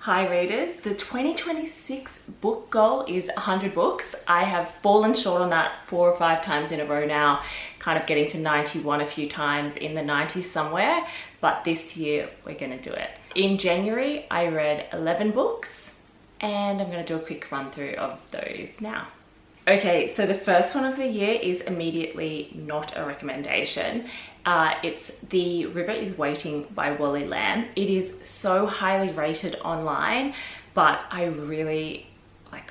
Hi readers, the 2026 book goal is 100 books. I have fallen short on that 4 or 5 times in a row now, kind of getting to 91 a few times, in the 90s somewhere, but this year we're going to do it. In January I read 11 books and I'm going to do a quick run through of those now. Okay, so the first one of the year is immediately not a recommendation. It's The River is Waiting by Wally Lamb. It is so highly rated online, but I really,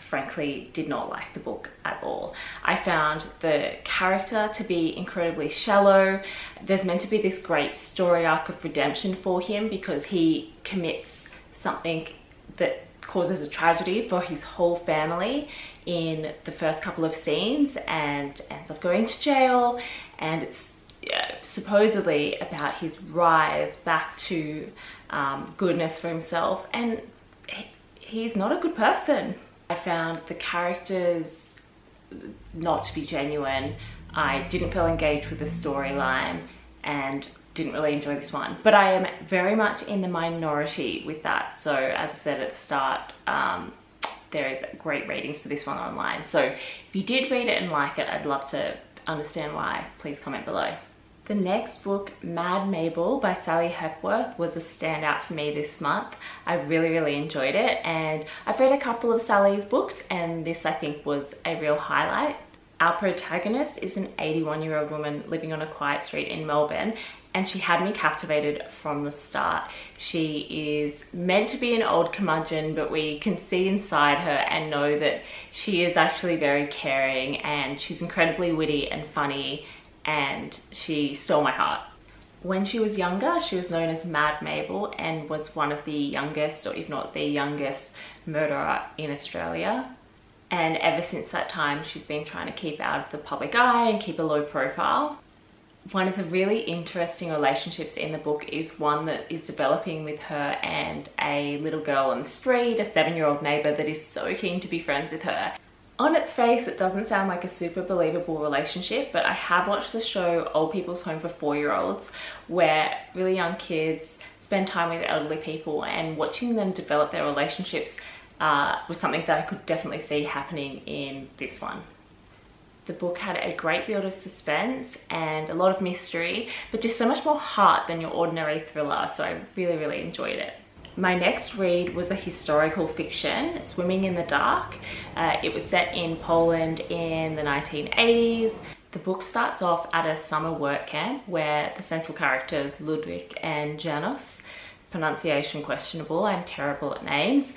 frankly, did not like the book at all. I found the character to be incredibly shallow. There's meant to be this great story arc of redemption for him because he commits something that causes a tragedy for his whole family in the first couple of scenes and ends up going to jail, and it's supposedly about his rise back to goodness for himself, and he's not a good person. I found the characters not to be genuine. I didn't feel engaged with the storyline and didn't really enjoy this one, but I am very much in the minority with that. So as I said at the start, there is great ratings for this one online. So if you did read it and like it, I'd love to understand why. Please comment below. The next book, Mad Mabel by Sally Hepworth, was a standout for me this month. I really enjoyed it, and I've read a couple of Sally's books and this I think was a real highlight. Our protagonist is an 81-year-old woman living on a quiet street in Melbourne, and she had me captivated from the start. She is meant to be an old curmudgeon, but we can see inside her and know that she is actually very caring, and she's incredibly witty and funny, and she stole my heart. When she was younger, she was known as Mad Mabel and was one of the youngest, or if not the youngest, murderer in Australia. And ever since that time, she's been trying to keep out of the public eye and keep a low profile. One of the really interesting relationships in the book is one that is developing with her and a little girl on the street, a 7-year-old neighbour that is so keen to be friends with her. On its face, it doesn't sound like a super believable relationship, but I have watched the show Old People's Home for 4-year-olds, where really young kids spend time with elderly people, and watching them develop their relationships was something that I could definitely see happening in this one. The book had a great deal of suspense and a lot of mystery, but just so much more heart than your ordinary thriller, so I really enjoyed it. My next read was a historical fiction, Swimming in the Dark. It was set in Poland in the 1980s. The book starts off at a summer work camp where the central characters, Ludwig and Janos, pronunciation questionable, I'm terrible at names,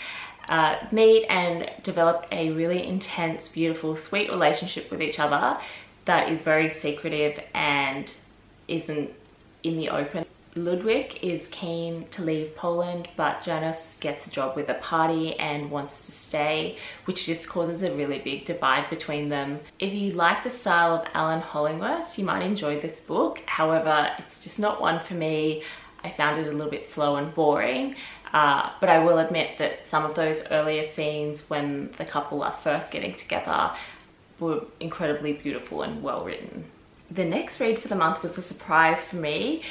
meet and develop a really intense, beautiful, sweet relationship with each other that is very secretive and isn't in the open. Ludwig is keen to leave Poland, but Janos gets a job with a party and wants to stay, which just causes a really big divide between them. If you like the style of Alan Hollingworth, you might enjoy this book. However, it's just not one for me. I found it a little bit slow and boring. But I will admit that some of those earlier scenes when the couple are first getting together were incredibly beautiful and well written. The next read for the month was a surprise for me,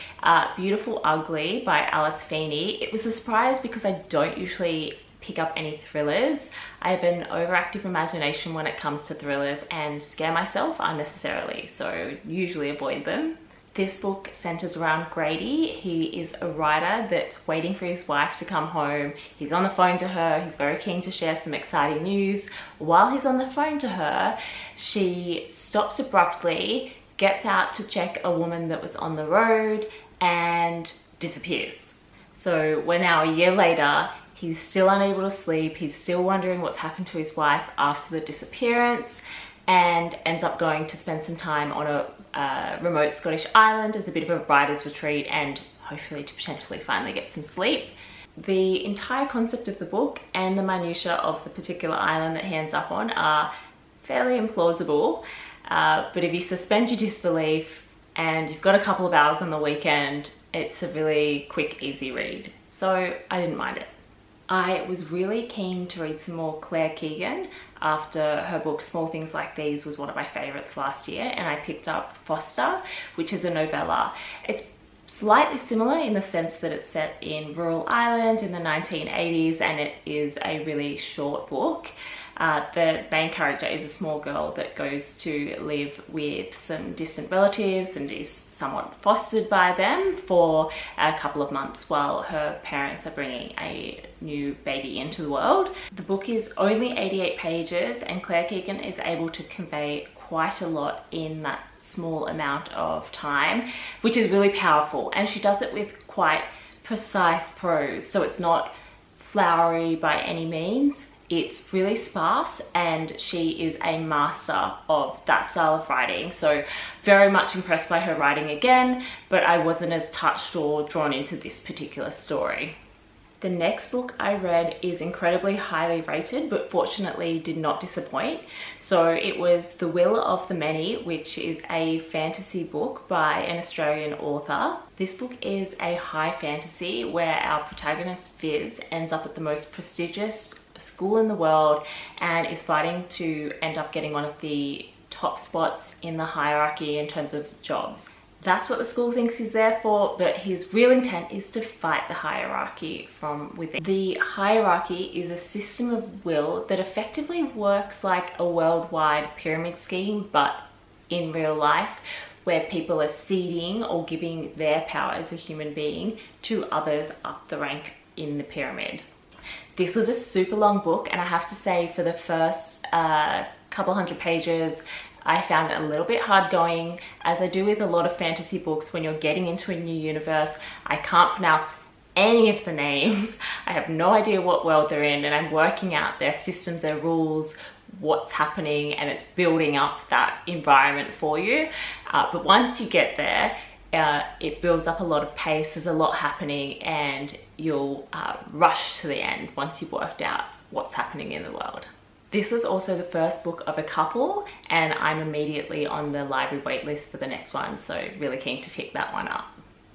Beautiful Ugly by Alice Feeney. It was a surprise because I don't usually pick up any thrillers. I have an overactive imagination when it comes to thrillers and scare myself unnecessarily, so usually avoid them. This book centers around Grady. He is a writer that's waiting for his wife to come home. He's on the phone to her. He's very keen to share some exciting news. While he's on the phone to her, she stops abruptly, gets out to check a woman that was on the road, and disappears. So we're now a year later. He's still unable to sleep. He's still wondering what's happened to his wife after the disappearance, and ends up going to spend some time on a remote Scottish island as a bit of a writer's retreat, and hopefully to potentially finally get some sleep. The entire concept of the book and the minutiae of the particular island that he ends up on are fairly implausible, but if you suspend your disbelief and you've got a couple of hours on the weekend, it's a really quick, easy read. So I didn't mind it. I was really keen to read some more Claire Keegan after her book Small Things Like These was one of my favorites last year, and I picked up Foster, which is a novella. It's slightly similar in the sense that it's set in rural Ireland in the 1980s, and it is a really short book. The main character is a small girl that goes to live with some distant relatives and is somewhat fostered by them for a couple of months while her parents are bringing a new baby into the world. The book is only 88 pages, and Claire Keegan is able to convey quite a lot in that small amount of time, which is really powerful, and she does it with quite precise prose, so it's not flowery by any means. It's really sparse, and she is a master of that style of writing. So very much impressed by her writing again, but I wasn't as touched or drawn into this particular story. The next book I read is incredibly highly rated, but fortunately did not disappoint. So it was The Will of the Many, which is a fantasy book by an Australian author. This book is a high fantasy where our protagonist Viz ends up at the most prestigious school in the world and is fighting to end up getting one of the top spots in the hierarchy in terms of jobs. That's what the school thinks he's there for, but his real intent is to fight the hierarchy from within. The hierarchy is a system of will that effectively works like a worldwide pyramid scheme, but in real life, where people are ceding or giving their power as a human being to others up the rank in the pyramid. This was a super long book, and I have to say for the first couple hundred pages, I found it a little bit hard going, as I do with a lot of fantasy books. When you're getting into a new universe, I can't pronounce any of the names. I have no idea what world they're in, and I'm working out their systems, their rules, what's happening, and it's building up that environment for you. But once you get there, it builds up a lot of pace, there's a lot happening, and you'll rush to the end once you've worked out what's happening in the world. This was also the first book of a couple, and I'm immediately on the library waitlist for the next one, so really keen to pick that one up.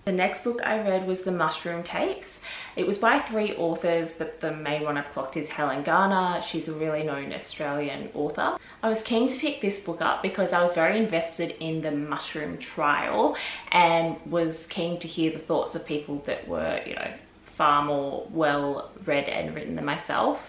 The next book I read was The Mushroom Tapes. It was by 3 authors, but the main one I've clocked is Helen Garner. She's a really known Australian author. I was keen to pick this book up because I was very invested in the mushroom trial and was keen to hear the thoughts of people that were, far more well read and written than myself.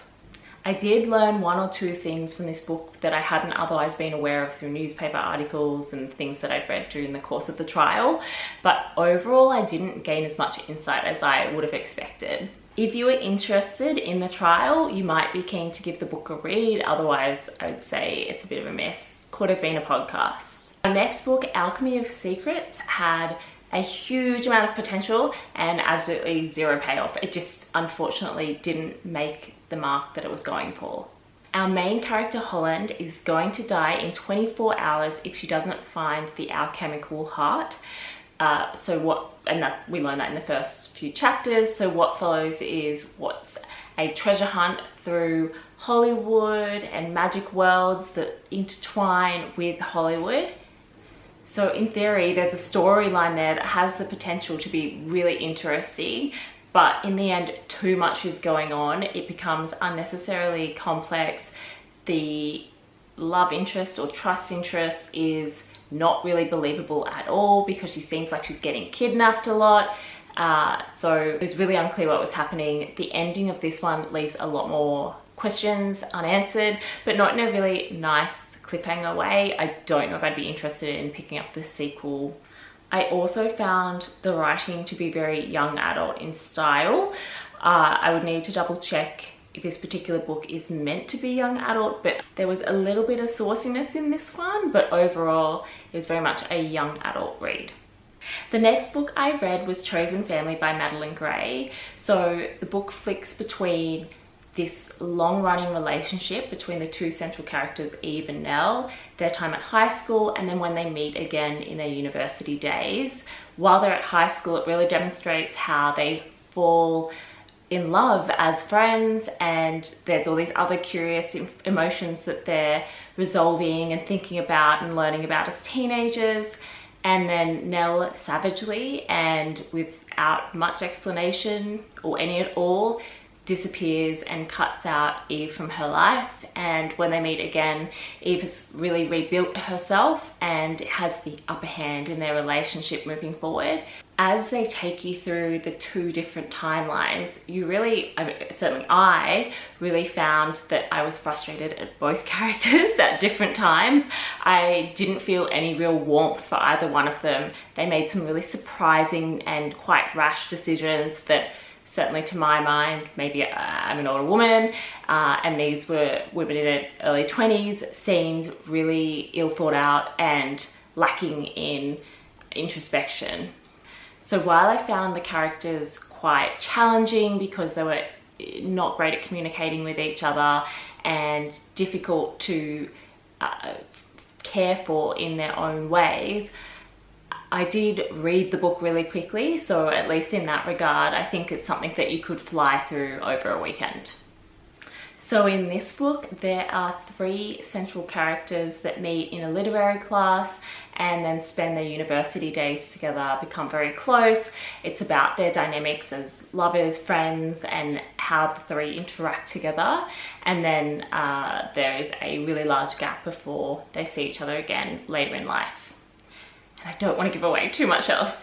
I did learn 1 or 2 things from this book that I hadn't otherwise been aware of through newspaper articles and things that I'd read during the course of the trial, but overall I didn't gain as much insight as I would have expected. If you are interested in the trial, you might be keen to give the book a read, otherwise I would say it's a bit of a mess. Could have been a podcast. The next book, Alchemy of Secrets, had a huge amount of potential and absolutely zero payoff. It just unfortunately didn't make the mark that it was going for. Our main character Holland is going to die in 24 hours if she doesn't find the alchemical heart. We learn that in the first few chapters. So what follows is what's a treasure hunt through Hollywood and magic worlds that intertwine with Hollywood. So in theory, there's a storyline there that has the potential to be really interesting, but in the end, too much is going on. It becomes unnecessarily complex. The love interest or trust interest is not really believable at all because she seems like she's getting kidnapped a lot. So it was really unclear what was happening. The ending of this one leaves a lot more questions unanswered, but not in a really nice cliffhanger way. I don't know if I'd be interested in picking up the sequel. I also found the writing to be very young adult in style. I would need to double check if this particular book is meant to be young adult, but there was a little bit of sauciness in this one, but overall it was very much a young adult read. The next book I read was Chosen Family by Madeline Gray. So the book flicks between this long-running relationship between the 2 central characters, Eve and Nell, their time at high school, and then when they meet again in their university days. While they're at high school, it really demonstrates how they fall in love as friends, and there's all these other curious emotions that they're resolving and thinking about and learning about as teenagers. And then Nell savagely and without much explanation or any at all disappears and cuts out Eve from her life, and when they meet again, Eve has really rebuilt herself and has the upper hand in their relationship moving forward. As they take you through the two different timelines, you really, certainly I really found that I was frustrated at both characters at different times. I didn't feel any real warmth for either one of them. They made some really surprising and quite rash decisions that, certainly to my mind, maybe I'm an older woman, and these were women in their early 20s, seemed really ill thought out and lacking in introspection. So while I found the characters quite challenging because they were not great at communicating with each other and difficult to care for in their own ways, I did read the book really quickly, so at least in that regard, I think it's something that you could fly through over a weekend. So in this book, there are 3 central characters that meet in a literary class and then spend their university days together, become very close. It's about their dynamics as lovers, friends, and how the 3 interact together. And then there is a really large gap before they see each other again later in life. And I don't want to give away too much else.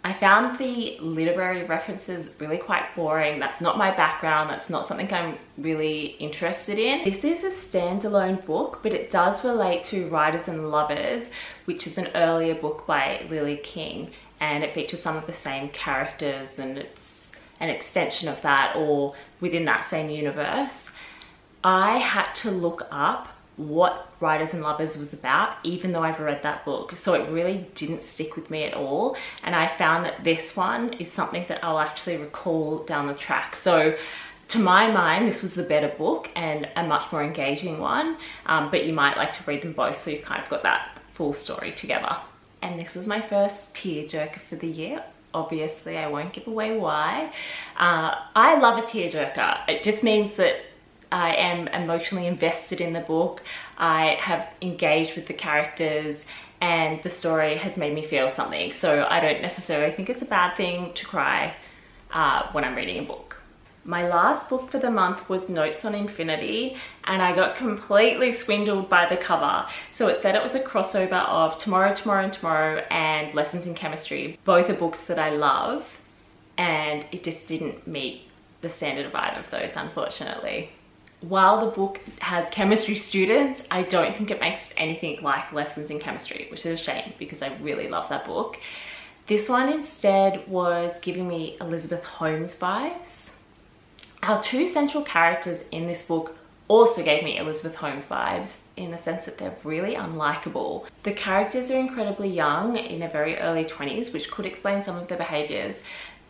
I found the literary references really quite boring. That's not my background. That's not something I'm really interested in. This is a standalone book, but it does relate to Writers and Lovers, which is an earlier book by Lily King, and it features some of the same characters, and it's an extension of that or within that same universe. I had to look up what Writers and Lovers was about, even though I've read that book, so it really didn't stick with me at all, and I found that this one is something that I'll actually recall down the track. So to my mind, this was the better book and a much more engaging one, but you might like to read them both so you've kind of got that full story together. And this was my first tearjerker for the year. Obviously, I won't give away why. I love a tearjerker. It just means that I am emotionally invested in the book. I have engaged with the characters and the story has made me feel something. So I don't necessarily think it's a bad thing to cry when I'm reading a book. My last book for the month was Notes on Infinity, and I got completely swindled by the cover. So it said it was a crossover of Tomorrow, Tomorrow and Tomorrow and Lessons in Chemistry. Both are books that I love, and it just didn't meet the standard of either of those, unfortunately. While the book has chemistry students, I don't think it makes anything like Lessons in Chemistry, which is a shame because I really love that book. This one instead was giving me Elizabeth Holmes vibes. Our 2 central characters in this book also gave me Elizabeth Holmes vibes in the sense that they're really unlikable. The characters are incredibly young, in their very early 20s, which could explain some of their behaviors,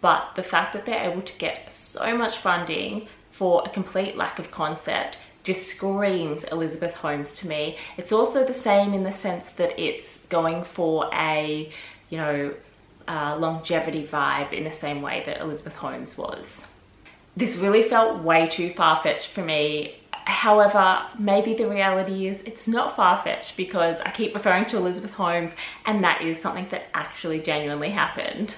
but the fact that they're able to get so much funding for a complete lack of concept just screams Elizabeth Holmes to me. It's also the same in the sense that it's going for a, longevity vibe in the same way that Elizabeth Holmes was. This really felt way too far-fetched for me. However, maybe the reality is it's not far-fetched because I keep referring to Elizabeth Holmes and that is something that actually genuinely happened.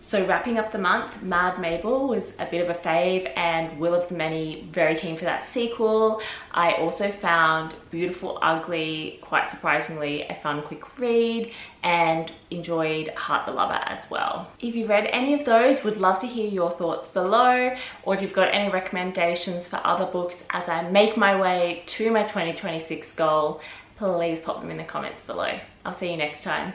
So wrapping up the month, Mad Mabel was a bit of a fave, and Will of the Many, very keen for that sequel. I also found Beautiful Ugly, quite surprisingly, a fun quick read, and enjoyed Heart the Lover as well. If you read any of those, would love to hear your thoughts below, or if you've got any recommendations for other books as I make my way to my 2026 goal, please pop them in the comments below. I'll see you next time.